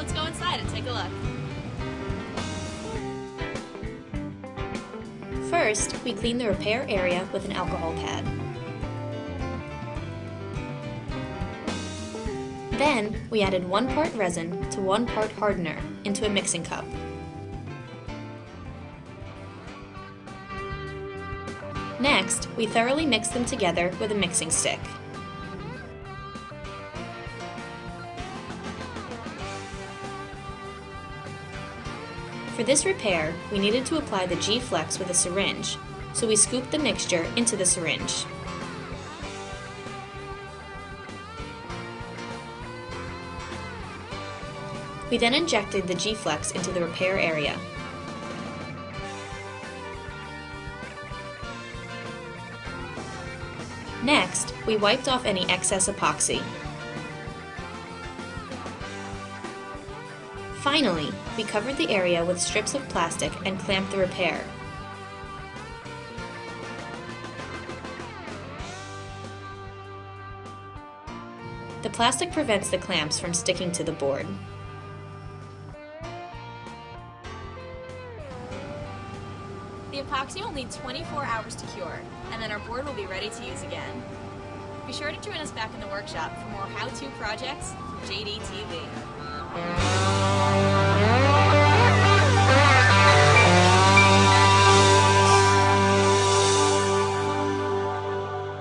let's go inside and take a look. First, we clean the repair area with an alcohol pad. Then, we added 1 part resin to 1 part hardener into a mixing cup. Next, we thoroughly mix them together with a mixing stick. For this repair, we needed to apply the G-Flex with a syringe, so we scooped the mixture into the syringe. We then injected the G-Flex into the repair area. Next, we wiped off any excess epoxy. Finally, we covered the area with strips of plastic and clamped the repair. The plastic prevents the clamps from sticking to the board. The epoxy will need 24 hours to cure, and then our board will be ready to use again. Be sure to join us back in the workshop for more how-to projects from JD TV.